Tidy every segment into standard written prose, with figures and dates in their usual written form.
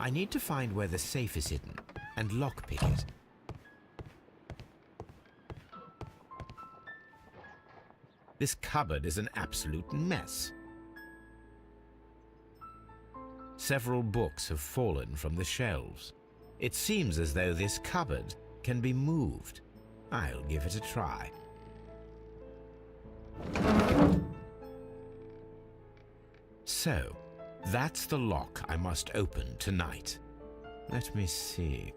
I need to find where the safe is hidden and lockpick it. This cupboard is an absolute mess. Several books have fallen from the shelves. It seems as though this cupboard can be moved. I'll give it a try. So, that's the lock I must open tonight. Let me see.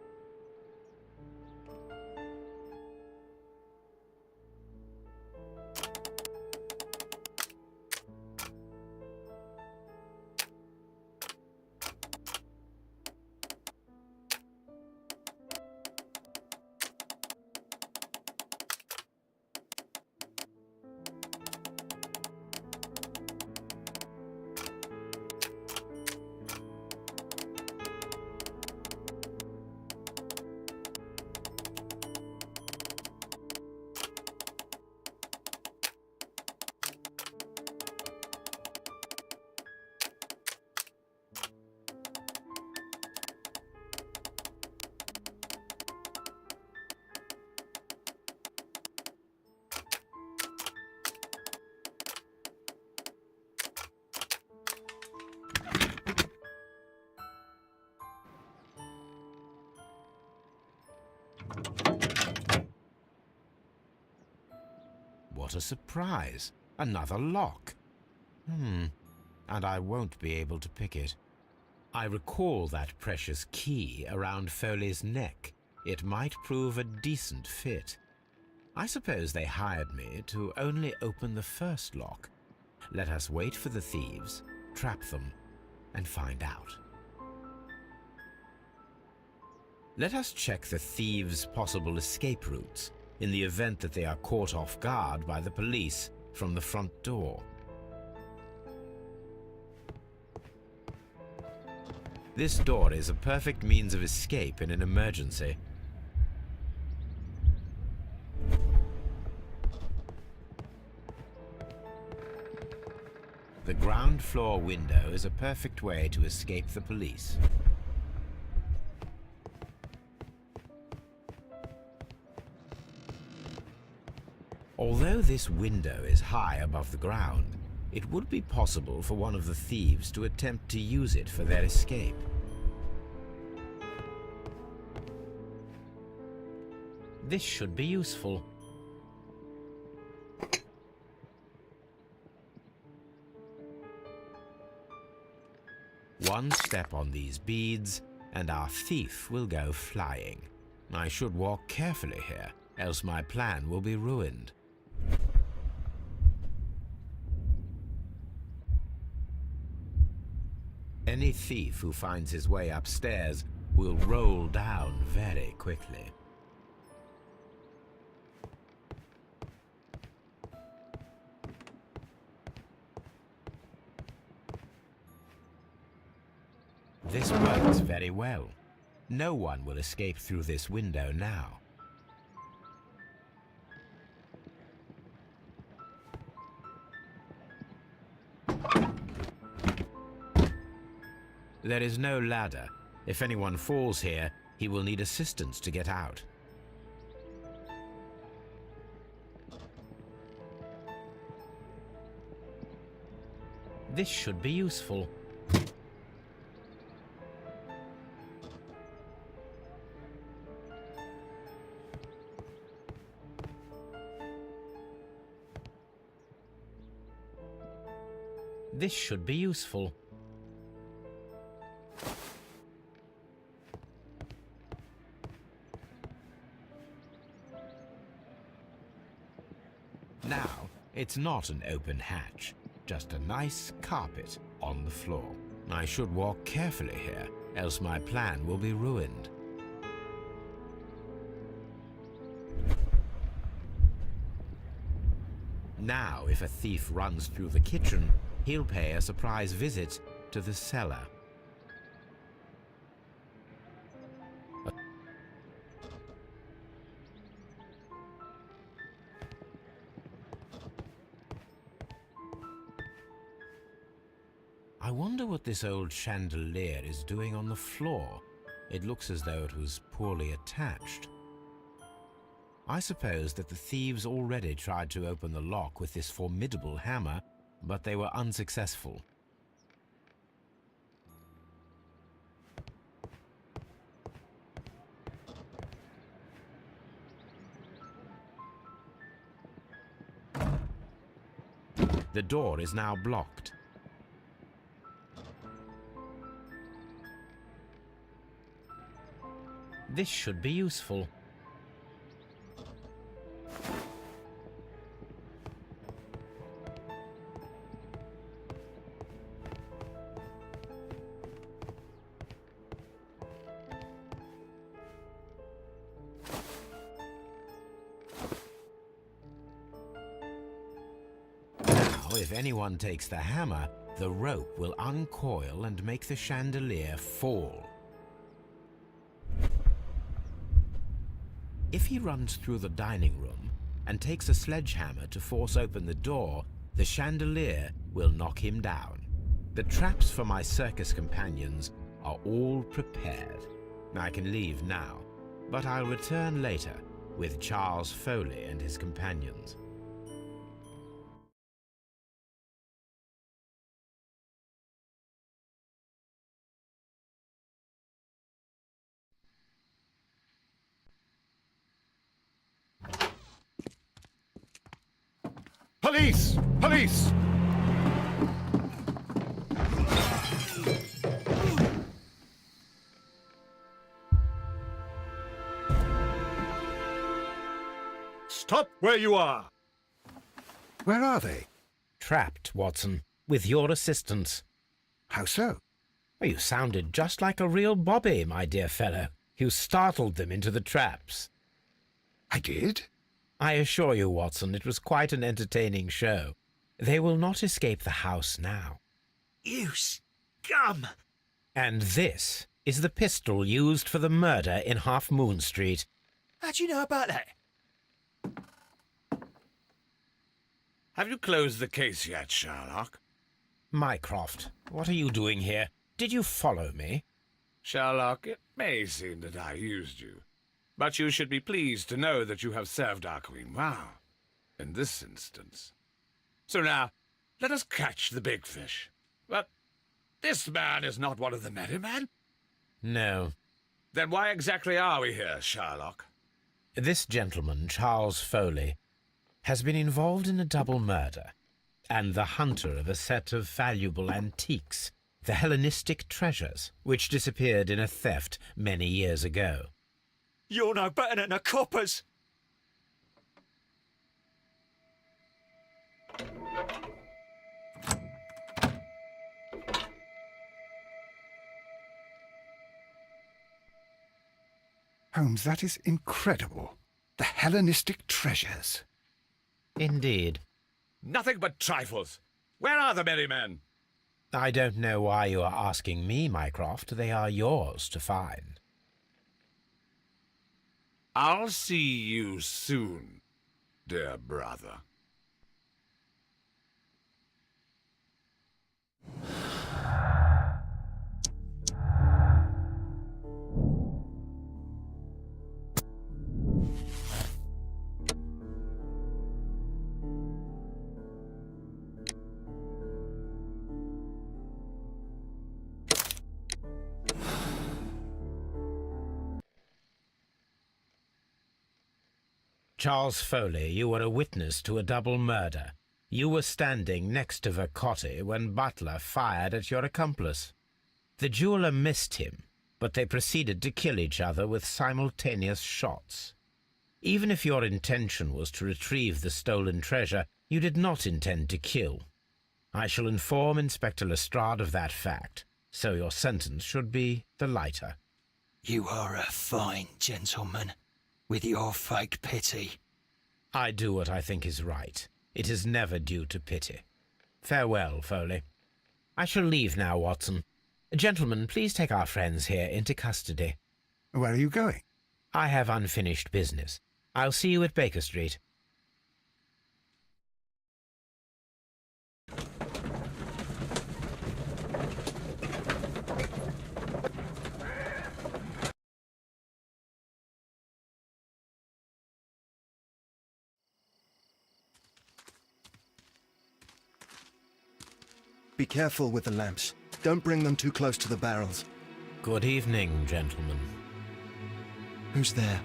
What a surprise! Another lock. And I won't be able to pick it. I recall that precious key around Foley's neck. It might prove a decent fit. I suppose they hired me to only open the first lock. Let us wait for the thieves, trap them, and find out. Let us check the thieves' possible escape routes in the event that they are caught off guard by the police from the front door. This door is a perfect means of escape in an emergency. The ground floor window is a perfect way to escape the police. Although this window is high above the ground, it would be possible for one of the thieves to attempt to use it for their escape. This should be useful. One step on these beads, and our thief will go flying. I should walk carefully here, else my plan will be ruined. Any thief who finds his way upstairs will roll down very quickly. This works very well. No one will escape through this window now. There is no ladder. If anyone falls here, he will need assistance to get out. This should be useful. This should be useful. Now, it's not an open hatch, just a nice carpet on the floor. I should walk carefully here, else my plan will be ruined. Now, if a thief runs through the kitchen, he'll pay a surprise visit to the cellar. I I wonder what this old chandelier is doing on the floor. It looks as though it was poorly attached. I suppose that the thieves already tried to open the lock with this formidable hammer, but they were unsuccessful. The door is now blocked. This should be useful. If anyone takes the hammer, the rope will uncoil and make the chandelier fall. If he runs through the dining room and takes a sledgehammer to force open the door, the chandelier will knock him down. The traps for my circus companions are all prepared. I can leave now, but I'll return later with Charles Foley and his companions. Police! Police! Stop where you are! Where are they? Trapped, Watson, with your assistance. How so? You sounded just like a real bobby, my dear fellow. You startled them into the traps. I did? I assure you, Watson, it was quite an entertaining show. They will not escape the house now. You scum! And this is the pistol used for the murder in Half Moon Street. How do you know about that? Have you closed the case yet, Sherlock? Mycroft, what are you doing here? Did you follow me? Sherlock, it may seem that I used you, but you should be pleased to know that you have served our Queen well, in this instance. So now, let us catch the big fish. But this man is not one of the merry men? No. Then why exactly are we here, Sherlock? This gentleman, Charles Foley, has been involved in a double murder, and the hunter of a set of valuable antiques, the Hellenistic treasures, which disappeared in a theft many years ago. You're no better than the coppers! Holmes, that is incredible. The Hellenistic treasures. Indeed. Nothing but trifles. Where are the merry men? I don't know why you are asking me, Mycroft. They are yours to find. I'll see you soon, dear brother. Charles Foley, you were a witness to a double murder. You were standing next to Vercotti when Butler fired at your accomplice. The jeweller missed him, but they proceeded to kill each other with simultaneous shots. Even if your intention was to retrieve the stolen treasure, you did not intend to kill. I shall inform Inspector Lestrade of that fact, so your sentence should be the lighter. You are a fine gentleman, with your fake pity. I do what I think is right. It is never due to pity. Farewell, Foley. I shall leave now, Watson. Gentlemen, please take our friends here into custody. Where are you going? I have unfinished business. I'll see you at Baker Street. Be careful with the lamps. Don't bring them too close to the barrels. Good evening, gentlemen. Who's there?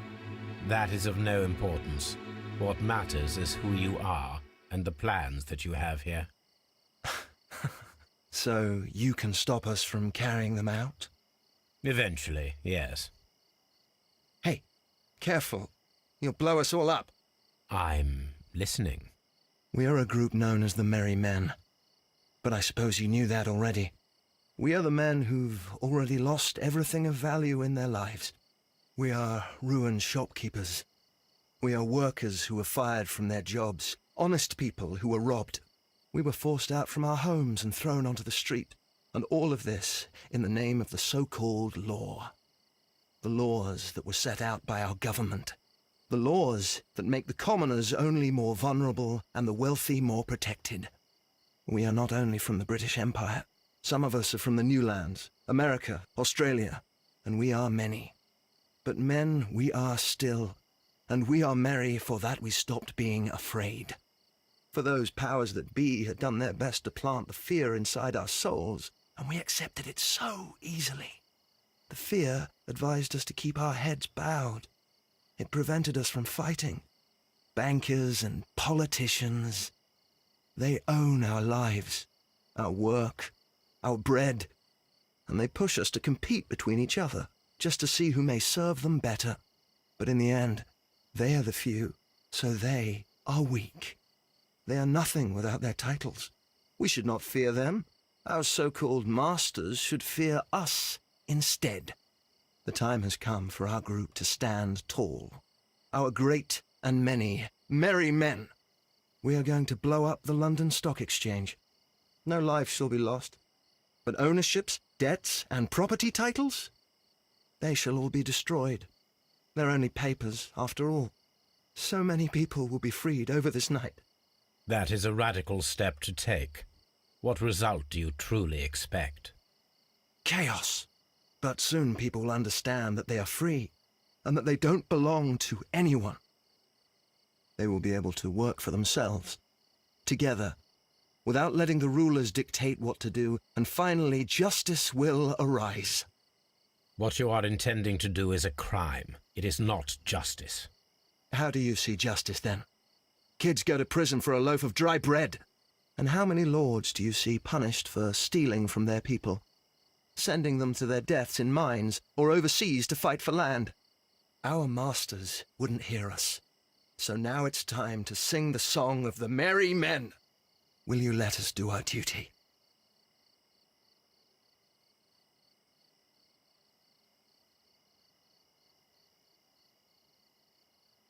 That is of no importance. What matters is who you are and the plans that you have here. So you can stop us from carrying them out? Eventually, yes. Hey, careful. You'll blow us all up. I'm listening. We are a group known as the Merry Men. But I suppose you knew that already. We are the men who've already lost everything of value in their lives. We are ruined shopkeepers. We are workers who were fired from their jobs, honest people who were robbed. We were forced out from our homes and thrown onto the street, and all of this in the name of the so-called law. The laws that were set out by our government. The laws that make the commoners only more vulnerable and the wealthy more protected. We are not only from the British Empire. Some of us are from the New Lands, America, Australia, and we are many. But men we are still, and we are merry for that we stopped being afraid. For those powers that be had done their best to plant the fear inside our souls, and we accepted it so easily. The fear advised us to keep our heads bowed. It prevented us from fighting. Bankers and politicians, they own our lives, our work, our bread, and they push us to compete between each other, just to see who may serve them better. But in the end, they are the few, so they are weak. They are nothing without their titles. We should not fear them. Our so-called masters should fear us instead. The time has come for our group to stand tall. Our great and many merry men. We are going to blow up the London Stock Exchange. No life shall be lost. But ownerships, debts, and property titles? They shall all be destroyed. They're only papers, after all. So many people will be freed over this night. That is a radical step to take. What result do you truly expect? Chaos. But soon people will understand that they are free, and that they don't belong to anyone. They will be able to work for themselves, together, without letting the rulers dictate what to do, and finally justice will arise. What you are intending to do is a crime. It is not justice. How do you see justice, then? Kids go to prison for a loaf of dry bread. And how many lords do you see punished for stealing from their people, sending them to their deaths in mines or overseas to fight for land? Our masters wouldn't hear us. So now it's time to sing the song of the merry men. Will you let us do our duty?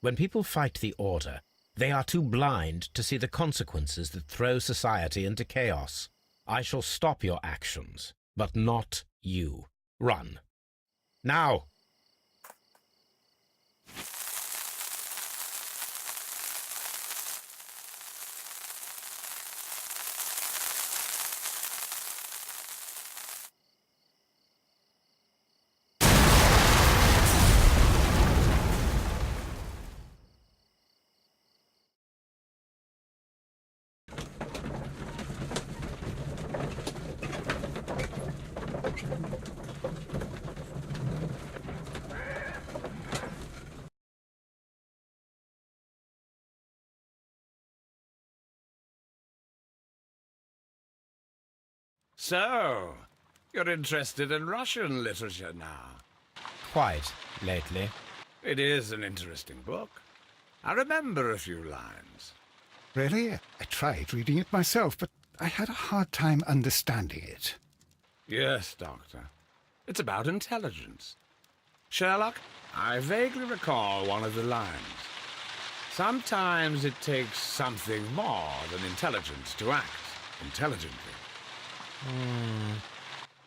When people fight the order, they are too blind to see the consequences that throw society into chaos. I shall stop your actions, but not you. Run. Now! So, you're interested in Russian literature now? Quite, lately. It is an interesting book. I remember a few lines. Really? I tried reading it myself, but I had a hard time understanding it. Yes, Doctor. It's about intelligence. Sherlock, I vaguely recall one of the lines. Sometimes it takes something more than intelligence to act intelligently.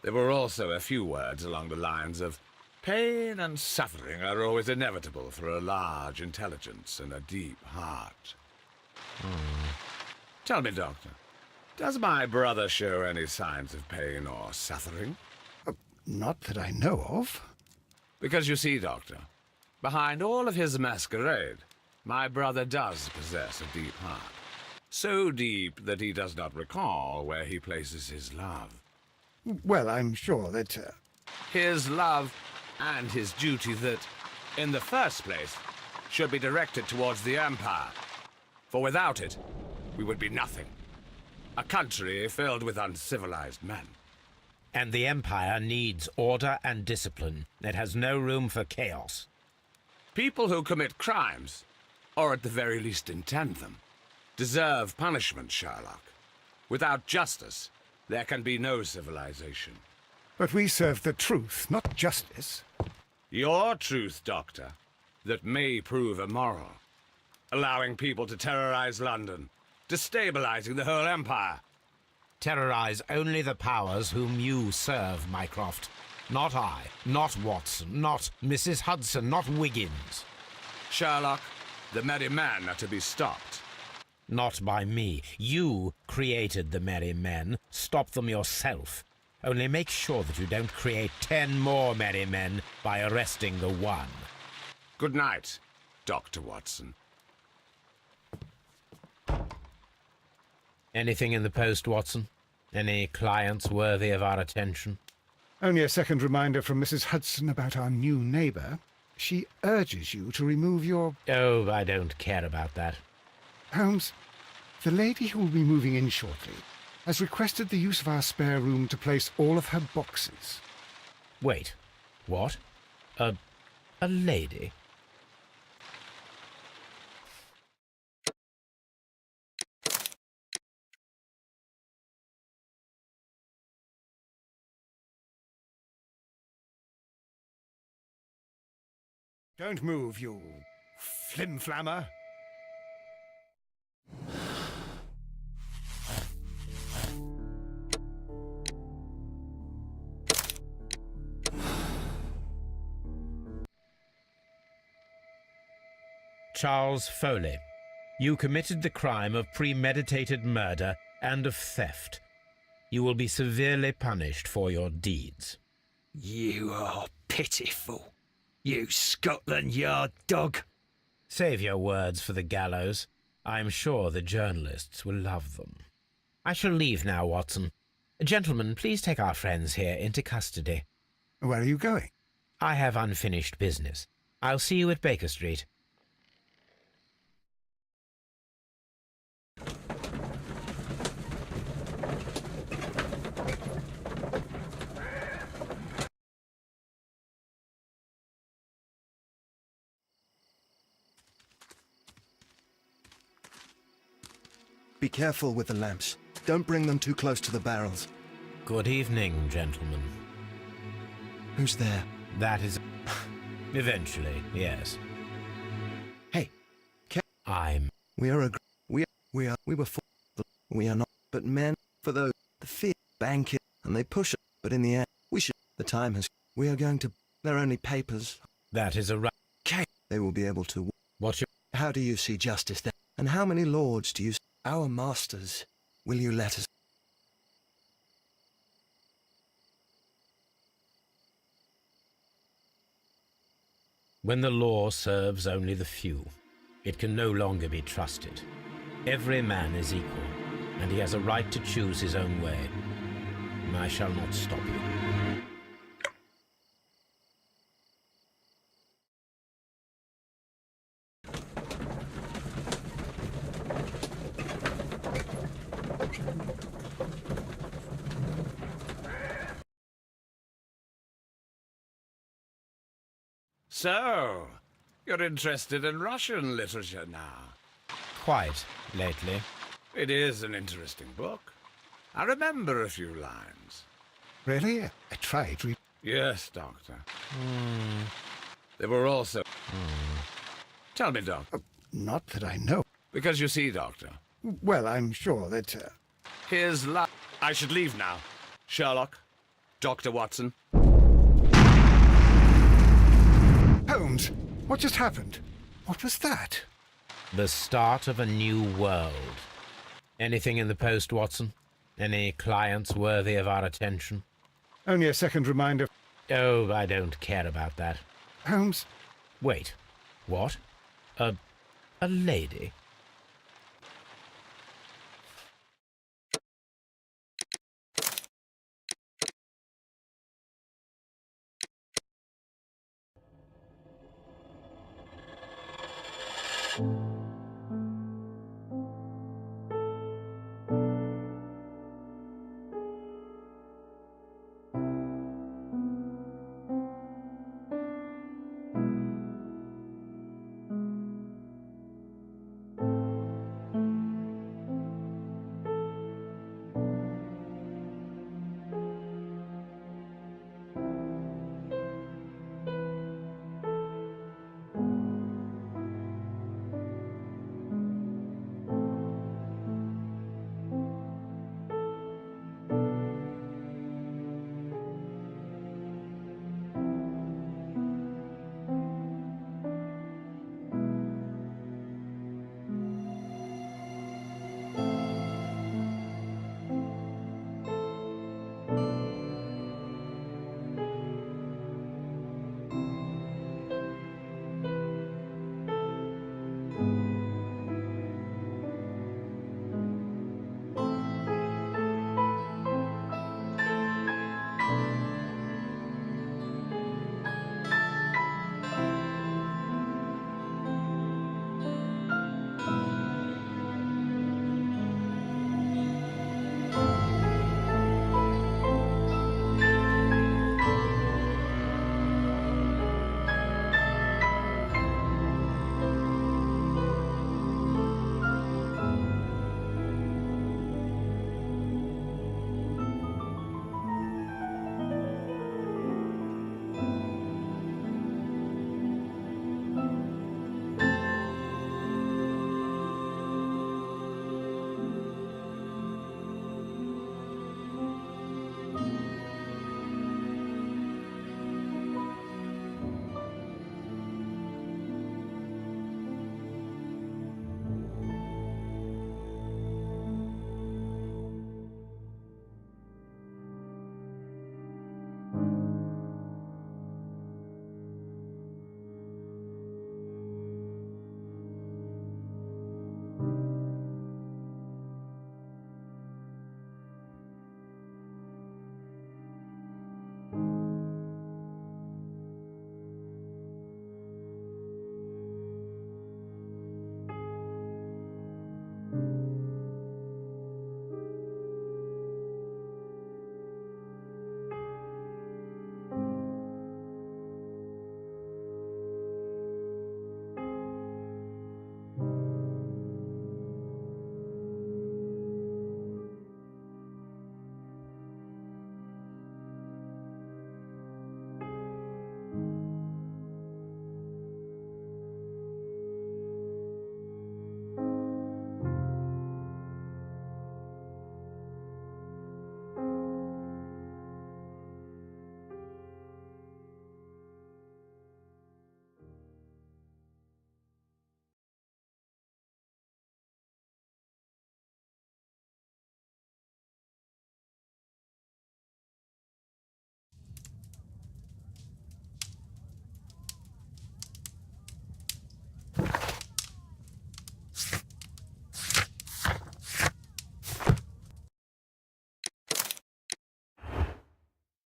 There were also a few words along the lines of, pain and suffering are always inevitable for a large intelligence and a deep heart. Tell me, Doctor, does my brother show any signs of pain or suffering? Not that I know of. Because you see, Doctor, behind all of his masquerade, my brother does possess a deep heart. So deep that he does not recall where he places his love. Well, I'm sure that... His love and his duty that, in the first place, should be directed towards the Empire. For without it, we would be nothing. A country filled with uncivilized men. And the Empire needs order and discipline. It has no room for chaos. People who commit crimes, or at the very least intend them, deserve punishment, Sherlock. Without justice, there can be no civilization. But we serve the truth, not justice. Your truth, Doctor, that may prove immoral. Allowing people to terrorize London, destabilizing the whole empire. Terrorize only the powers whom you serve, Mycroft. Not I, not Watson, not Mrs. Hudson, not Wiggins. Sherlock, the merry men are to be stopped. Not by me. You created the merry men. Stop them yourself. Only make sure that you don't create 10 more merry men by arresting the one. Good night, Dr. Watson. Anything in the post, Watson? Any clients worthy of our attention? Only a second reminder from Mrs. Hudson about our new neighbour. She urges you to remove your... Oh, I don't care about that. Holmes, the lady who will be moving in shortly has requested the use of our spare room to place all of her boxes. Wait, what? A lady? Don't move, you flim-flammer. Charles Foley, you committed the crime of premeditated murder and of theft. You will be severely punished for your deeds. You are pitiful, you Scotland Yard dog. Save your words for the gallows. I'm sure the journalists will love them. I shall leave now, Watson. Gentlemen, please take our friends here into custody. Where are you going? I have unfinished business. I'll see you at Baker Street. Be careful with the lamps. Don't bring them too close to the barrels. Good evening, gentlemen. Who's there? That is... Eventually, yes. Hey, I'm... we are we were for... We are not, but men for those, the fear, bank it, and they push it, but in the end, we should... The time has... We are going to... They're only papers. That is a right... Okay. They will be able to... What's your... How do you see justice then? And how many lords do you... Our masters, will you let us... When the law serves only the few, it can no longer be trusted. Every man is equal, and he has a right to choose his own way. I shall not stop you. So, you're interested in Russian literature now? Quite, lately. It is an interesting book. I remember a few lines. Really? I tried reading... Yes, Doctor. They were also... Tell me, Doctor. Not that I know. Because you see, Doctor, Well, I'm sure that... his life... I should leave now. Sherlock, Dr. Watson. Holmes, what just happened? What was that? The start of a new world. Anything in the post, Watson? Any clients worthy of our attention? Only a second reminder... Oh, I don't care about that. Holmes, Wait, what? A lady? it.